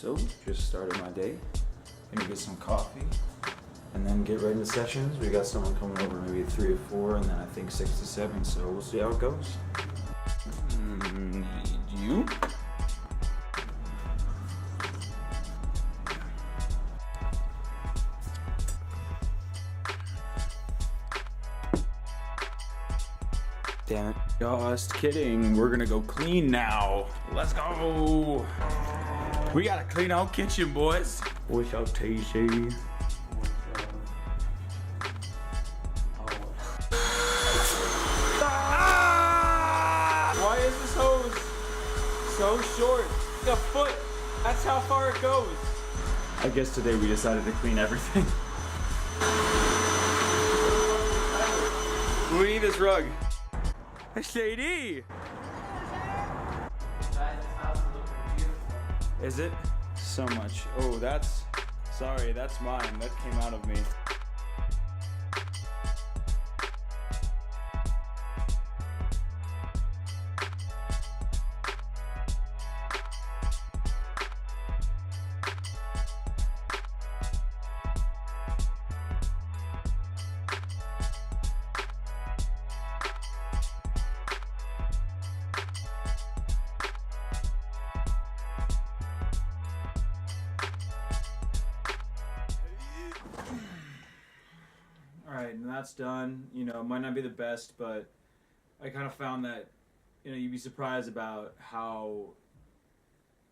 So, just started my day. Gonna get some coffee and then get right into sessions. We got someone coming over maybe 3 or 4 and then I think 6 to 7, so we'll see how it goes. You? Damn it. Just kidding. We're gonna go clean now. Let's go. We gotta clean our kitchen, boys. What's up, TC? Ah! Why is this hose so short? A foot. That's how far it goes. I guess today we decided to clean everything. We need this rug. Shady! Is it? So much. Oh, sorry, that's mine. That came out of me. Alright, and that's done. You know, it might not be the best, but I kind of found that, you know, you'd be surprised about how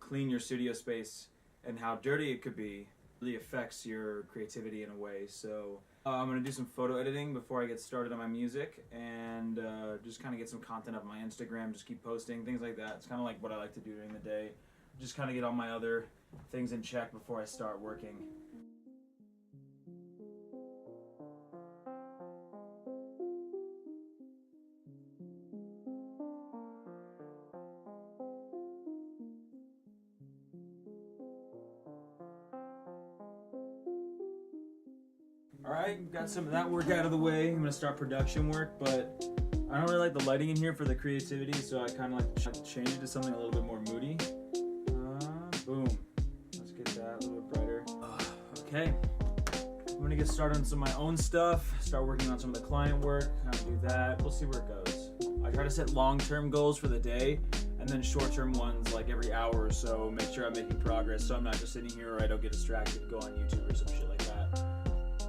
clean your studio space and how dirty it could be really affects your creativity in a way. So I'm going to do some photo editing before I get started on my music and just kind of get some content up my Instagram, just keep posting, things like that. It's kind of like what I like to do during the day. Just kind of get all my other things in check before I start working. Alright, got some of that work out of the way. I'm gonna start production work, but I don't really like the lighting in here for the creativity, so I kind of like to change it to something a little bit more moody. Boom. Let's get that a little bit brighter. Okay. I'm gonna get started on some of my own stuff, start working on some of the client work, kind of do that. We'll see where it goes. I try to set long-term goals for the day, and then short-term ones like every hour or so, make sure I'm making progress so I'm not just sitting here or I don't get distracted and go on YouTube or some shit like that.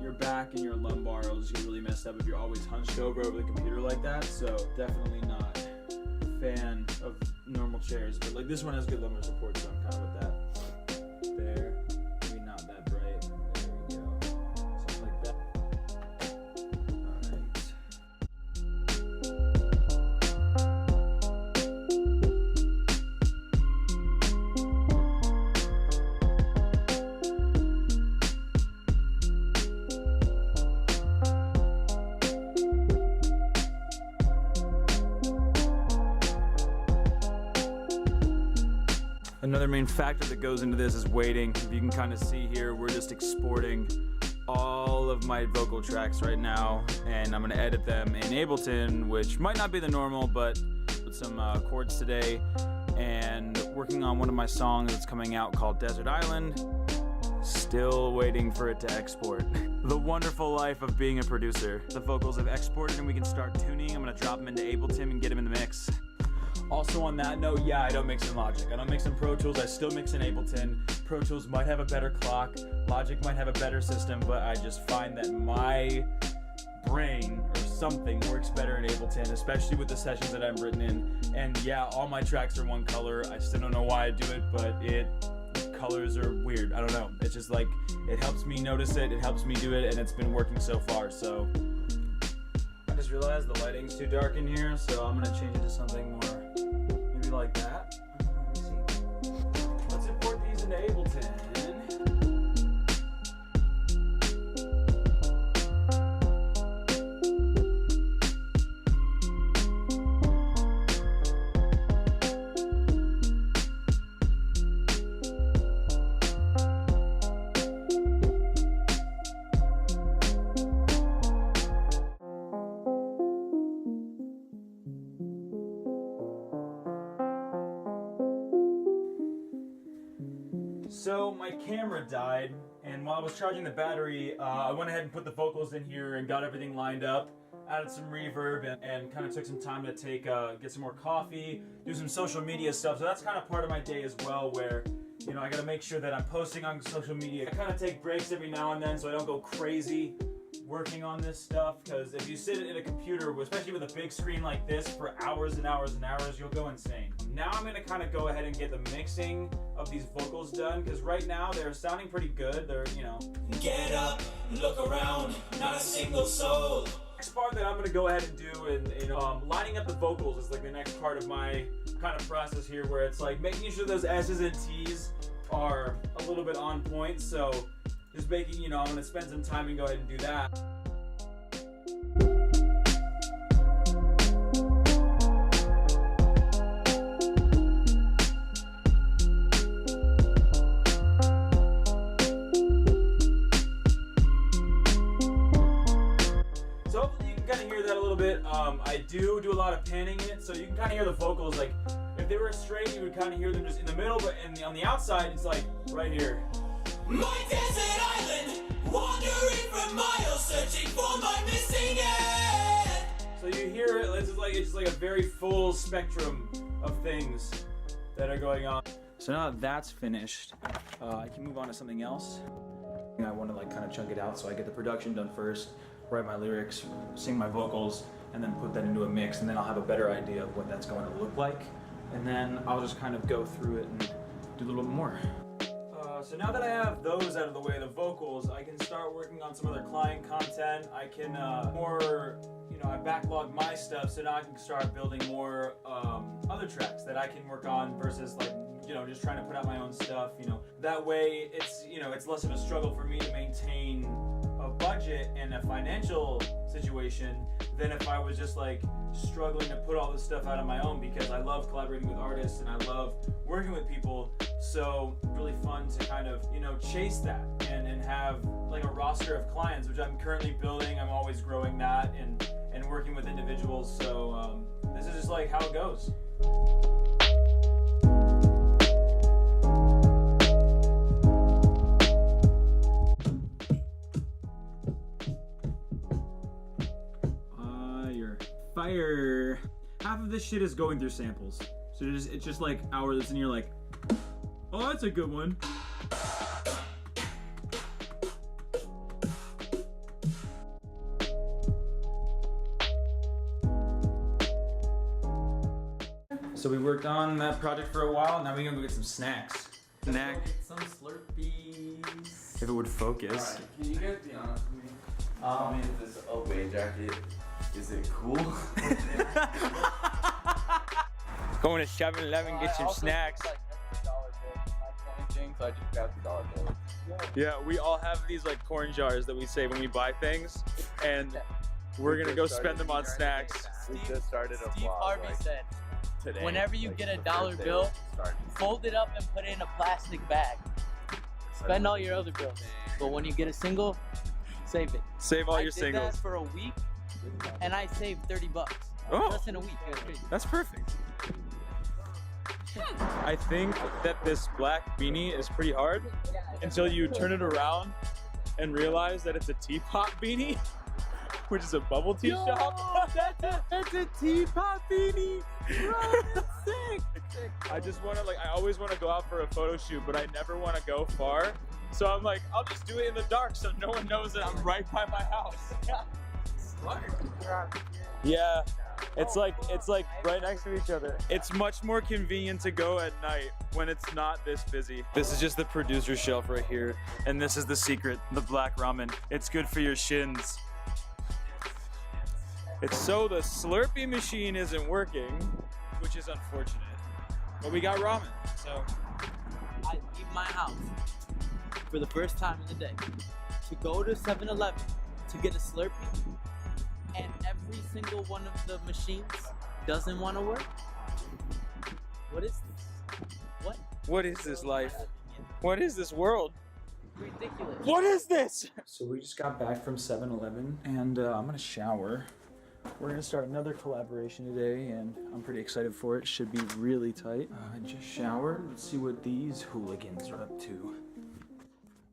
Your back and your lumbar will just get really messed up if you're always hunched over the computer like that, so definitely not a fan of normal chairs, but like this one has good lumbar support, so I'm kind of with that. There, maybe not that bright, there we go, something like that. Alright. Another main factor that goes into this is waiting. If you can kind of see here, we're just exporting all of my vocal tracks right now, and I'm gonna edit them in Ableton, which might not be the normal, but with some chords today, and working on one of my songs that's coming out called Desert Island. Still waiting for it to export. The wonderful life of being a producer. The vocals have exported and we can start tuning. I'm gonna drop them into Ableton and get them in the mix. Also on that note, yeah, I don't mix in Logic. I don't mix in Pro Tools, I still mix in Ableton. Pro Tools might have a better clock, Logic might have a better system, but I just find that my brain or something works better in Ableton, especially with the sessions that I've written in. And yeah, all my tracks are one color. I still don't know why I do it, but colors are weird. I don't know. It's just like, it helps me notice it, it helps me do it, and it's been working so far, so. I just realized the lighting's too dark in here, so I'm gonna change it to something more like that. Let me see. Let's import these into Ableton. So my camera died, and while I was charging the battery, I went ahead and put the vocals in here and got everything lined up. Added some reverb and kind of took some time to get some more coffee, do some social media stuff. So that's kind of part of my day as well, where you know I got to make sure that I'm posting on social media. I kind of take breaks every now and then so I don't go crazy working on this stuff, because if you sit at a computer, especially with a big screen like this, for hours and hours and hours, you'll go insane. Now I'm gonna kind of go ahead and get the mixing of these vocals done, because right now they're sounding pretty good. They're, you know. Get up, look around, not a single soul. Next part that I'm gonna go ahead and do, and lining up the vocals is like the next part of my kind of process here, where it's like making sure those S's and T's are a little bit on point. So just making, you know, I'm gonna spend some time and go ahead and do that. So hopefully you can kind of hear that a little bit. I do a lot of panning in it, so you can kind of hear the vocals. Like if they were straight, you would kind of hear them just in the middle, but on the outside, it's like right here. My desert island, wandering for miles, searching for my missing end. So you hear it, it's just like a very full spectrum of things that are going on. So now that that's finished, I can move on to something else. I want to like kind of chunk it out, so I get the production done first, write my lyrics, sing my vocals, and then put that into a mix, and then I'll have a better idea of what that's going to look like. And then I'll just kind of go through it and do a little bit more. So now that I have those out of the way, the vocals, I can start working on some other client content. I can I backlog my stuff, so now I can start building more other tracks that I can work on versus like, you know, just trying to put out my own stuff, you know. That way it's, you know, it's less of a struggle for me to maintain a budget and a financial situation than if I was just like struggling to put all this stuff out on my own, because I love collaborating with artists and I love working with people. So really fun to kind of, you know, chase that and have like a roster of clients, which I'm currently building. I'm always growing that and working with individuals. So this is just like how it goes. Fire. Half of this shit is going through samples. So it's just like hours, and you're like, oh, that's a good one. So we worked on that project for a while. Now we're gonna go get some snacks. Snack. Some Slurpees. If it would focus. Alright, can you guys be honest with me? Tell me if this Obey jacket, is it cool? Going to 7-Eleven, get some snacks. Like, thing, so I just grabbed the dollar bill. Yeah, we all have these like corn jars that we save when we buy things, and we're gonna go spend them on snacks. We just started a Steve vlog, Harvey like, said, today, whenever you like, get a the dollar first day bill, started. fold it up and put it in a plastic bag. Spend all your other bills, but when you get a single, save it. Save all I your did singles. that for a week, and I saved $30. Oh. Less than a week. It was crazy. That's perfect. I think that this black beanie is pretty hard until you turn it around and realize that it's a teapot beanie, which is a bubble tea shop. That's a teapot beanie. Bro, that's sick. I just want to I always want to go out for a photo shoot, but I never want to go far. So I'm like, I'll just do it in the dark so no one knows that I'm right by my house. Smart. Yeah. It's like right next to each other. It's much more convenient to go at night when it's not this busy. This is just the producer shelf right here, and this is the secret, the black ramen. It's good for your shins. It's so the Slurpee machine isn't working, which is unfortunate. But we got ramen, so. I leave my house for the first time in the day to go to 7-Eleven to get a Slurpee, and every single one of the machines doesn't want to work. What is this? What is this life? What is this world? Ridiculous. What is this? So we just got back from 7-Eleven, and I'm gonna shower. We're gonna start another collaboration today, and I'm pretty excited for it. Should be really tight. I just showered. Let's see what these hooligans are up to.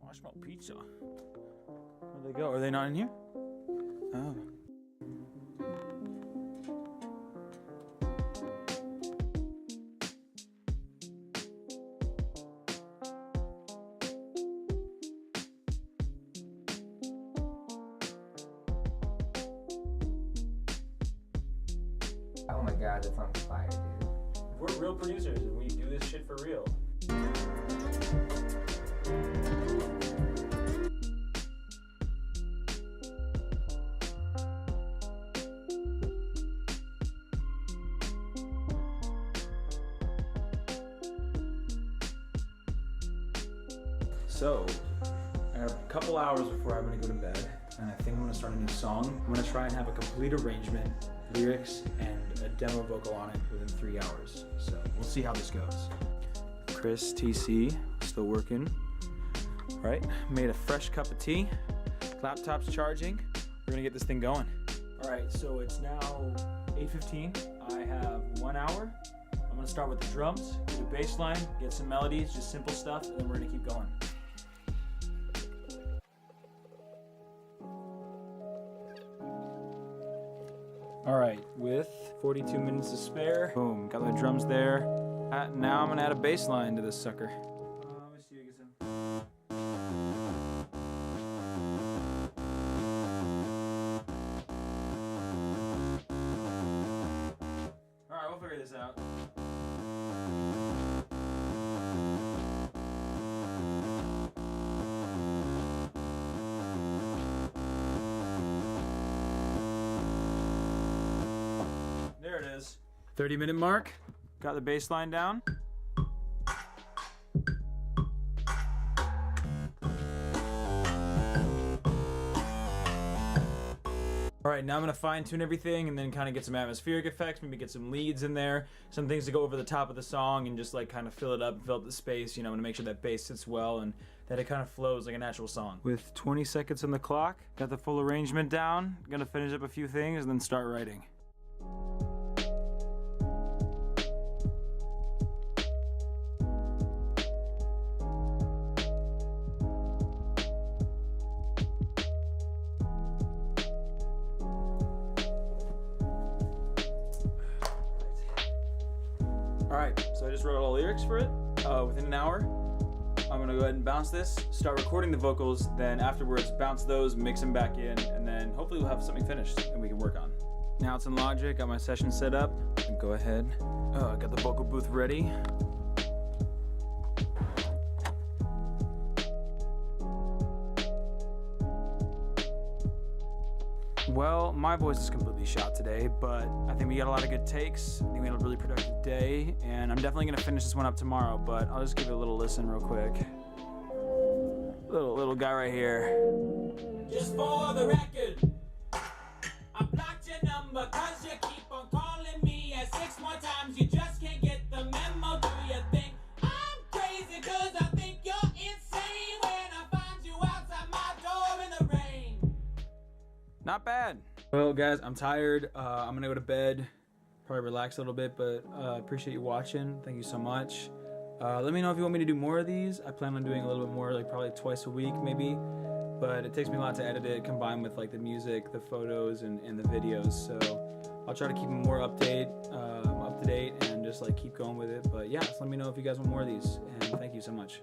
Oh, I smell pizza. Where'd they go? Are they not in here? Oh. Oh my god, that's on fire, dude. We're real producers, and we do this shit for real. So, I have a couple hours before I'm gonna go to bed, and I think I'm gonna start a new song. I'm gonna try and have a complete arrangement, lyrics, and a demo vocal on it within 3 hours. So, we'll see how this goes. Chris TC, still working. Right, made a fresh cup of tea. Laptop's charging. We're gonna get this thing going. All right, so it's now 8:15. I have 1 hour. I'm gonna start with the drums, get a bass line, get some melodies, just simple stuff, and then we're gonna keep going. All right, with 42 minutes to spare, boom, got the drums there. Now I'm gonna add a bass line to this sucker. Let me see you get some. All right, we'll figure this out. There it is. 30-minute mark. Got the bass line down. All right, now I'm gonna fine tune everything and then kind of get some atmospheric effects, maybe get some leads in there, some things to go over the top of the song and just like kind of fill it up, fill up the space, you know, to make sure that bass sits well and that it kind of flows like a natural song. With 20 seconds on the clock, got the full arrangement down, gonna finish up a few things and then start writing. Alright, so I just wrote all the lyrics for it within an hour. I'm gonna go ahead and bounce this, start recording the vocals, then afterwards bounce those, mix them back in, and then hopefully we'll have something finished and we can work on. Now it's in Logic, got my session set up. Go ahead. I got the vocal booth ready. Well, my voice is completely shot today, but I think we got a lot of good takes. I think we had a really productive day, and I'm definitely gonna finish this one up tomorrow, but I'll just give it a little listen real quick. Little guy right here. Just for the record, I blocked your number cause you keep on calling me at 6 more times. You just can't get the memo, do you think I'm crazy cause I think you're insane when I find you outside my door in the rain? Not bad. Well, guys, I'm tired. I'm gonna go to bed, probably relax a little bit, but appreciate you watching. Thank you so much. Let me know if you want me to do more of these. I plan on doing a little bit more, like probably twice a week maybe, but it takes me a lot to edit it, combined with like the music, the photos, and the videos. So I'll try to keep them more up to date, and just like keep going with it. But yeah, just let me know if you guys want more of these, and thank you so much.